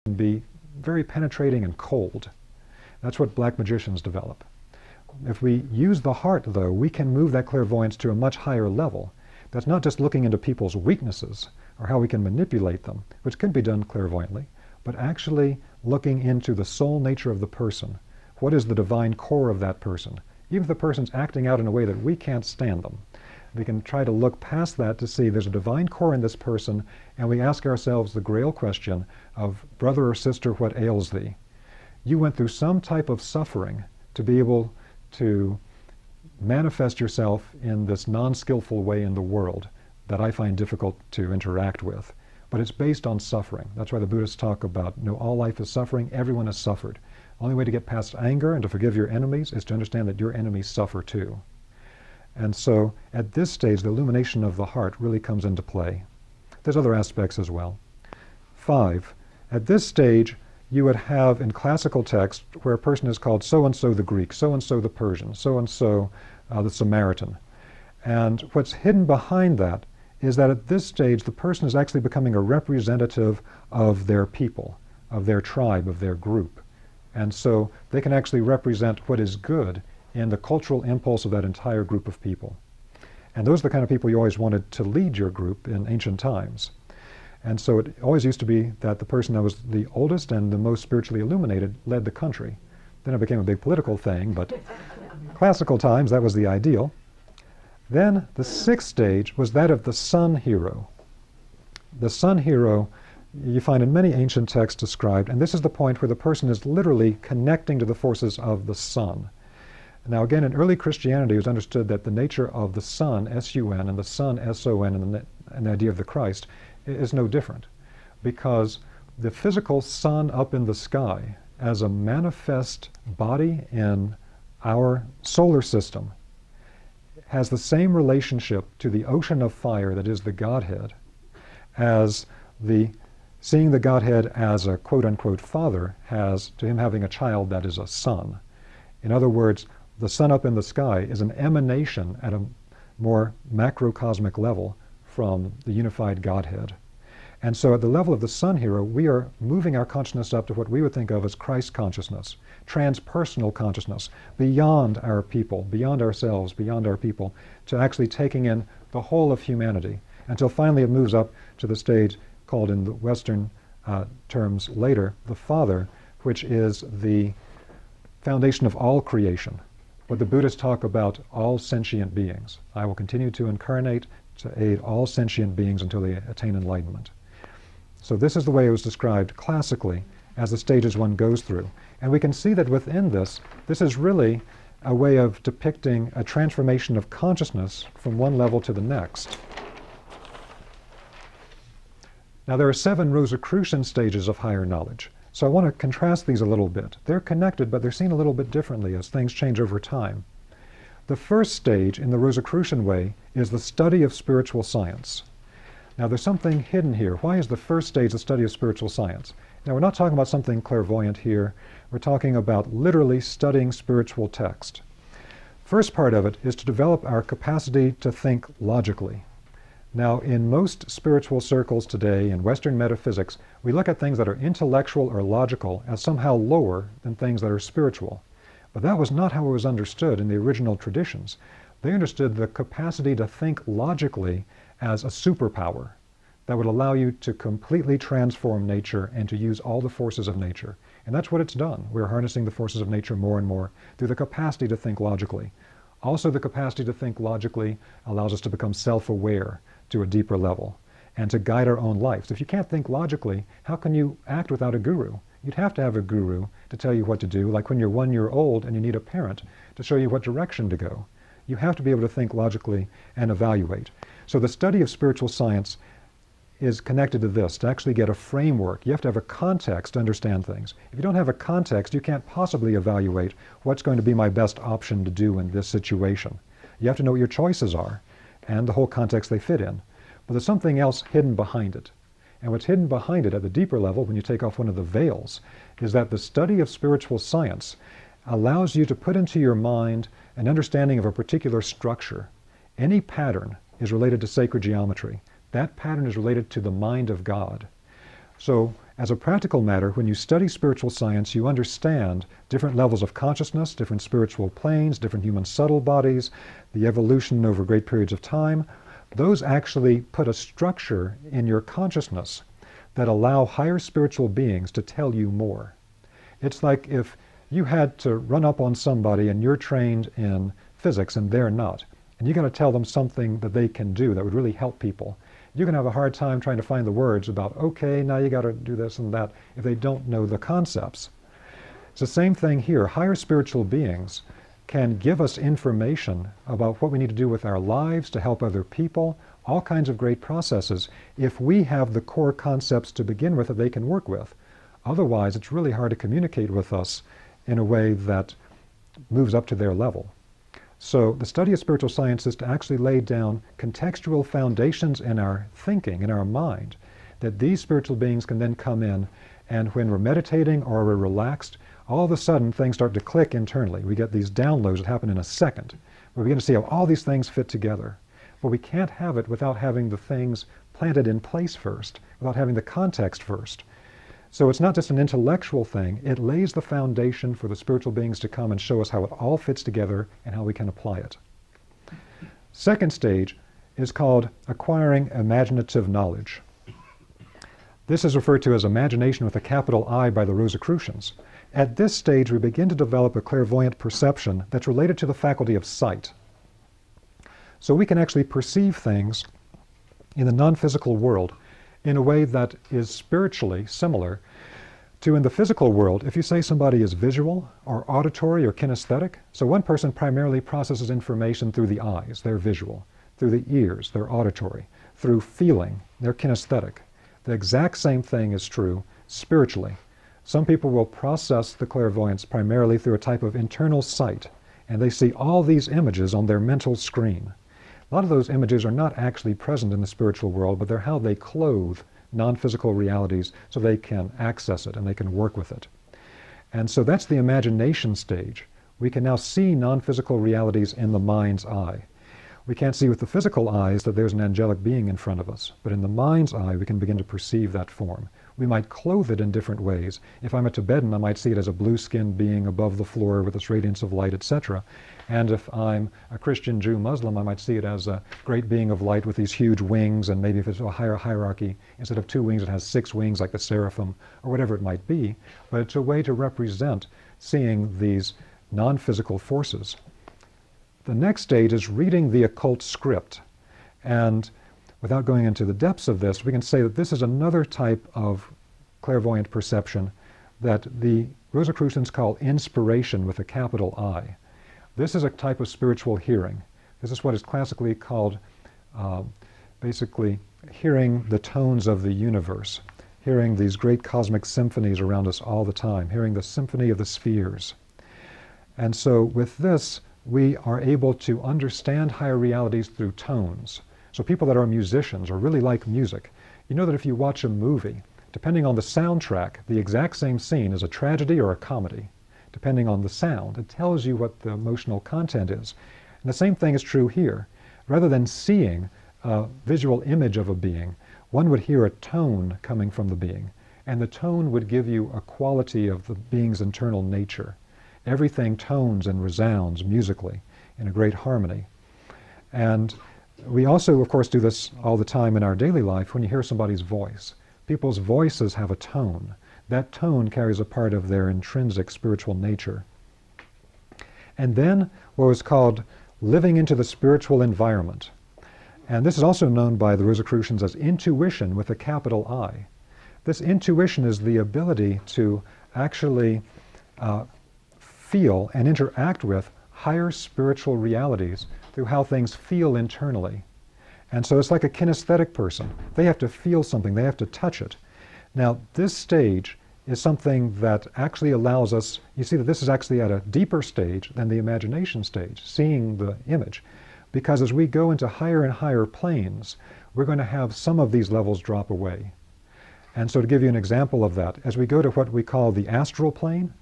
can be very penetrating and cold. That's what black magicians develop. If we use the heart, though, we can move that clairvoyance to a much higher level. That's not just looking into people's weaknesses or how we can manipulate them, which can be done clairvoyantly, but actually looking into the soul nature of the person. What is the divine core of that person? Even if the person's acting out in a way that we can't stand them, we can try to look past that to see there's a divine core in this person, and we ask ourselves the Grail question of, brother or sister, what ails thee? You went through some type of suffering to be able to manifest yourself in this non-skillful way in the world that I find difficult to interact with. But it's based on suffering. That's why the Buddhists talk about, all life is suffering, everyone has suffered. The only way to get past anger and to forgive your enemies is to understand that your enemies suffer too. And so at this stage, the illumination of the heart really comes into play. There's other aspects as well. 5, at this stage, you would have in classical text where a person is called so-and-so the Greek, so-and-so the Persian, so-and-so the Samaritan. And what's hidden behind that is that at this stage, the person is actually becoming a representative of their people, of their tribe, of their group. And so they can actually represent what is good in the cultural impulse of that entire group of people. And those are the kind of people you always wanted to lead your group in ancient times. And so it always used to be that the person that was the oldest and the most spiritually illuminated led the country. Then it became a big political thing, but classical times, that was the ideal. Then the 6th stage was that of the sun hero. The sun hero you find in many ancient texts described, and this is the point where the person is literally connecting to the forces of the sun. Now again, in early Christianity, it was understood that the nature of the sun, S-U-N, and the sun, S-O-N, and the idea of the Christ is no different, because the physical sun up in the sky as a manifest body in our solar system has the same relationship to the ocean of fire that is the Godhead as seeing the Godhead as a quote-unquote father has to him having a child that is a son. In other words, the sun up in the sky is an emanation at a more macrocosmic level from the unified Godhead. And so at the level of the sun hero, we are moving our consciousness up to what we would think of as Christ consciousness, transpersonal consciousness, beyond our people, beyond ourselves, beyond our people, to actually taking in the whole of humanity, until finally it moves up to the stage called in the Western terms later, the Father, which is the foundation of all creation. What the Buddhists talk about, all sentient beings. I will continue to incarnate to aid all sentient beings until they attain enlightenment. So this is the way it was described classically as the stages one goes through. And we can see that within this is really a way of depicting a transformation of consciousness from one level to the next. Now there are 7 Rosicrucian stages of higher knowledge. So I want to contrast these a little bit. They're connected, but they're seen a little bit differently as things change over time. The first stage in the Rosicrucian way is the study of spiritual science. Now there's something hidden here. Why is the first stage the study of spiritual science? Now we're not talking about something clairvoyant here. We're talking about literally studying spiritual text. First part of it is to develop our capacity to think logically. Now in most spiritual circles today, in Western metaphysics, we look at things that are intellectual or logical as somehow lower than things that are spiritual. But that was not how it was understood in the original traditions. They understood the capacity to think logically as a superpower that would allow you to completely transform nature and to use all the forces of nature. And that's what it's done. We're harnessing the forces of nature more and more through the capacity to think logically. Also, the capacity to think logically allows us to become self-aware to a deeper level and to guide our own lives. If you can't think logically, how can you act without a guru? You'd have to have a guru to tell you what to do, like when you're 1 year old and you need a parent to show you what direction to go. You have to be able to think logically and evaluate. So the study of spiritual science is connected to this, to actually get a framework. You have to have a context to understand things. If you don't have a context, you can't possibly evaluate what's going to be my best option to do in this situation. You have to know what your choices are and the whole context they fit in. But there's something else hidden behind it. And what's hidden behind it at the deeper level, when you take off one of the veils, is that the study of spiritual science allows you to put into your mind an understanding of a particular structure. Any pattern is related to sacred geometry. That pattern is related to the mind of God. So as a practical matter, when you study spiritual science, you understand different levels of consciousness, different spiritual planes, different human subtle bodies, the evolution over great periods of time. Those actually put a structure in your consciousness that allow higher spiritual beings to tell you more. It's like if you had to run up on somebody and you're trained in physics and they're not, and you're going to tell them something that they can do that would really help people. You're going to have a hard time trying to find the words about, okay, now you got to do this and that, if they don't know the concepts. It's the same thing here. Higher spiritual beings can give us information about what we need to do with our lives to help other people, all kinds of great processes, if we have the core concepts to begin with that they can work with. Otherwise, it's really hard to communicate with us in a way that moves up to their level. So the study of spiritual science is to actually lay down contextual foundations in our thinking, in our mind, that these spiritual beings can then come in, and when we're meditating or we're relaxed, all of a sudden things start to click internally. We get these downloads that happen in a second. We begin to see how all these things fit together. But we can't have it without having the things planted in place first, without having the context first. So it's not just an intellectual thing, it lays the foundation for the spiritual beings to come and show us how it all fits together and how we can apply it. Second stage is called acquiring imaginative knowledge. This is referred to as imagination with a capital I by the Rosicrucians. At this stage, we begin to develop a clairvoyant perception that's related to the faculty of sight. So we can actually perceive things in the non-physical world in a way that is spiritually similar to in the physical world. If you say somebody is visual or auditory or kinesthetic, so one person primarily processes information through the eyes, they're visual, through the ears, they're auditory, through feeling, they're kinesthetic. The exact same thing is true spiritually. Some people will process the clairvoyance primarily through a type of internal sight, and they see all these images on their mental screen. A lot of those images are not actually present in the spiritual world, but they're how they clothe non-physical realities so they can access it and they can work with it. And so that's the imagination stage. We can now see non-physical realities in the mind's eye. We can't see with the physical eyes that there's an angelic being in front of us, but in the mind's eye we can begin to perceive that form. We might clothe it in different ways. If I'm a Tibetan, I might see it as a blue-skinned being above the floor with its radiance of light, etc. And if I'm a Christian, Jew, Muslim, I might see it as a great being of light with these huge wings, and maybe if it's a higher hierarchy, instead of 2 wings, it has 6 wings like the seraphim, or whatever it might be. But it's a way to represent seeing these non-physical forces. The next stage is reading the occult script. And without going into the depths of this, we can say that this is another type of clairvoyant perception that the Rosicrucians call inspiration with a capital I. This is a type of spiritual hearing. This is what is classically called basically hearing the tones of the universe, hearing these great cosmic symphonies around us all the time, hearing the symphony of the spheres. And so with this, we are able to understand higher realities through tones. So people that are musicians or really like music, you know that if you watch a movie, depending on the soundtrack, the exact same scene is a tragedy or a comedy. Depending on the sound, it tells you what the emotional content is. And the same thing is true here. Rather than seeing a visual image of a being, one would hear a tone coming from the being, and the tone would give you a quality of the being's internal nature. Everything tones and resounds musically in a great harmony. And we also, of course, do this all the time in our daily life when you hear somebody's voice. People's voices have a tone. That tone carries a part of their intrinsic spiritual nature. And then what was called living into the spiritual environment. And this is also known by the Rosicrucians as intuition with a capital I. This intuition is the ability to actually feel and interact with higher spiritual realities through how things feel internally. And so it's like a kinesthetic person. They have to feel something, they have to touch it. Now, this stage is something that actually allows us, you see that this is actually at a deeper stage than the imagination stage, seeing the image. Because as we go into higher and higher planes, we're going to have some of these levels drop away. And so to give you an example of that, as we go to what we call the astral plane